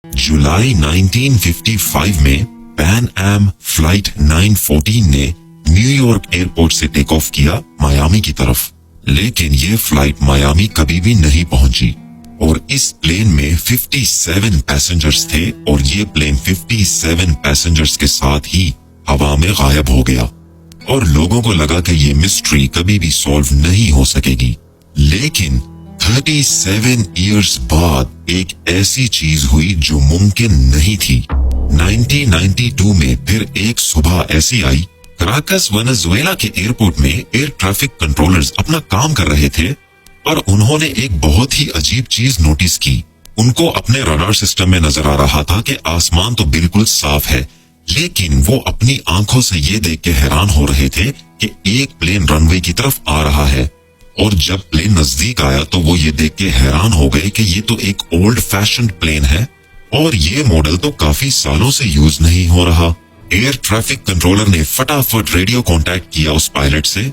जुलाई 1955 में Pan Am flight 914 ने New York airport से टेक ऑफ किया मायामी की तरफ, लेकिन ये फ्लाइट मायामी कभी भी नहीं पहुंची और इस प्लेन में 57 पैसेंजर्स थे और ये प्लेन 57 पैसेंजर्स के साथ ही हवा में गायब हो गया और लोगों को लगा कि ये मिस्ट्री कभी भी सॉल्व नहीं हो सकेगी। लेकिन 37 इयर्स बाद एक ऐसी चीज हुई जो मुमकिन नहीं थी। 1992 में फिर एक सुबह ऐसी आई, कराकस वेनेजुएला के एयरपोर्ट में एयर ट्रैफिक कंट्रोलर्स अपना काम कर रहे थे और उन्होंने एक बहुत ही अजीब चीज नोटिस की। उनको अपने रडार सिस्टम में नजर आ रहा था कि आसमान तो बिल्कुल साफ है, लेकिन वो अपनी आंखों से ये देख के हैरान हो रहे थे कि एक प्लेन रनवे की तरफ आ रहा है। और जब प्लेन नजदीक आया तो वो ये देख के हैरान हो गए कि ये तो एक ओल्ड फैशन्ड प्लेन है और ये मॉडल तो काफी सालों से यूज नहीं हो रहा। एयर ट्रैफिक कंट्रोलर ने फटाफट रेडियो कांटेक्ट किया उस पायलट से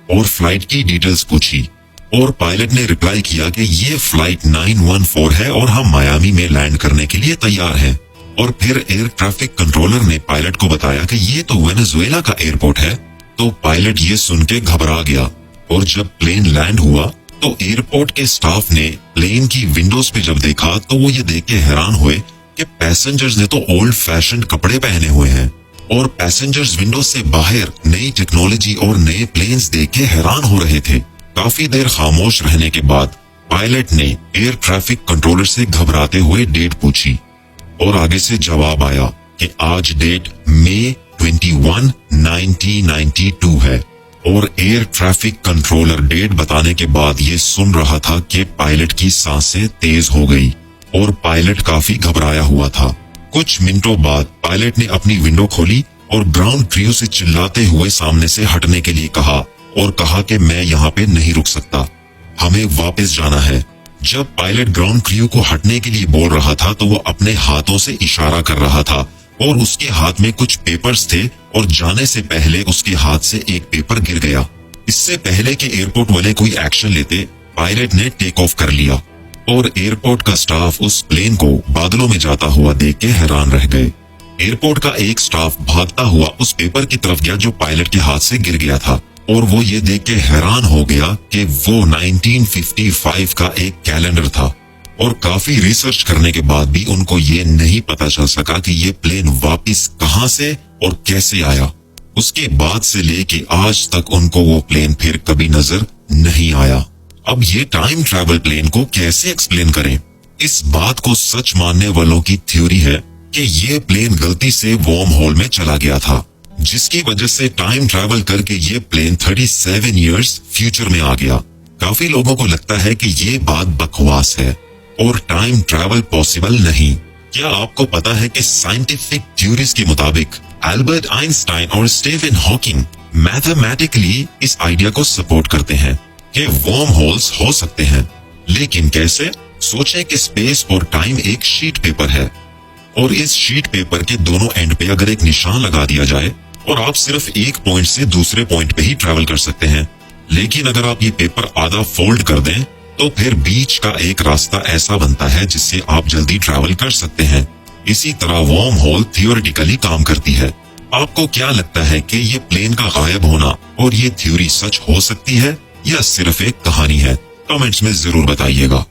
और फ्लाइट की डिटेल्स पूछी और पायलट ने रिप्लाई किया कि ये फ्लाइट 914 है और हम मायामी में लैंड करने के लिए तैयार हैं। और फिर एयर ट्रैफिक कंट्रोलर ने पायलट को बताया कि ये तो वेनेजुएला का एयरपोर्ट है। तो पायलट ये सुन के घबरा गया और जब प्लेन लैंड हुआ तो एयरपोर्ट के स्टाफ ने प्लेन की विंडोज पे जब देखा तो वो ये देख के हैरान हुए कि पैसेंजर्स ने तो ओल्ड फैशन कपड़े पहने हुए हैं और पैसेंजर्स विंडो से बाहर नई टेक्नोलॉजी और नए प्लेन्स देख के हैरान हो रहे थे। काफी देर खामोश रहने के बाद पायलट ने एयर ट्रैफिक कंट्रोलर से घबराते हुए डेट पूछी और आगे से जवाब आया कि आज डेट मई 21, 1992 है। और एयर ट्रैफिक कंट्रोलर डेट बताने के बाद ये सुन रहा था कि पायलट की सांसें तेज हो गई और पायलट काफी घबराया हुआ था। कुछ मिनटों बाद पायलट ने अपनी विंडो खोली और ग्राउंड क्रू से चिल्लाते हुए सामने से हटने के लिए कहा और कहा कि मैं यहाँ पे नहीं रुक सकता, हमें वापस जाना है। जब पायलट ग्राउंड क्रू को हटने के लिए बोल रहा था तो वो अपने हाथों से इशारा कर रहा था और उसके हाथ में कुछ पेपर्स थे और जाने से पहले उसके हाथ से एक पेपर गिर गया। इससे पहले कि एयरपोर्ट वाले कोई एक्शन लेते, पायलट ने टेक ऑफ कर लिया और एयरपोर्ट का स्टाफ उस प्लेन को बादलों में जाता हुआ देख के हैरान रह गए। एयरपोर्ट का एक स्टाफ भागता हुआ उस पेपर की तरफ गया जो पायलट के हाथ से गिर गया था और वो ये देख के हैरान हो गया कि वो 1955 का एक कैलेंडर था और काफी रिसर्च करने के बाद भी उनको ये नहीं पता चल सका कि ये प्लेन वापस कहां से और कैसे आया। उसके बाद से लेके आज तक उनको वो प्लेन फिर कभी नजर नहीं आया। अब ये टाइम ट्रैवल प्लेन को कैसे एक्सप्लेन करें? इस बात को सच मानने वालों की थ्योरी है कि ये प्लेन गलती से वॉर्म होल में चला गया था, जिसकी वजह से टाइम ट्रैवल करके ये प्लेन 37 इयर्स फ्यूचर में आ गया। काफी लोगों को लगता है कि ये बात बकवास है और टाइम ट्रैवल पॉसिबल नहीं। क्या आपको पता है कि साइंटिफिक थ्योरीज के मुताबिक एल्बर्ट आइंस्टाइन और स्टीफन हॉकिंग मैथमेटिकली इस आइडिया को सपोर्ट करते हैं कि वॉर्म होल्स हो सकते हैं। लेकिन कैसे? सोचें कि स्पेस और टाइम एक शीट पेपर है और इस शीट पेपर के दोनों एंड पे अगर एक निशान लगा दिया जाए और आप सिर्फ एक पॉइंट से दूसरे पॉइंट पे ही ट्रैवल कर सकते हैं। लेकिन अगर आप ये पेपर आधा फोल्ड कर दें तो फिर बीच का एक रास्ता ऐसा बनता है जिससे आप जल्दी ट्रैवल कर सकते हैं। इसी तरह वॉर्म होल थियोरेटिकली काम करती है। आपको क्या लगता है कि ये प्लेन का गायब होना और ये थ्योरी सच हो सकती है या सिर्फ एक कहानी है? कमेंट्स में जरूर बताइएगा।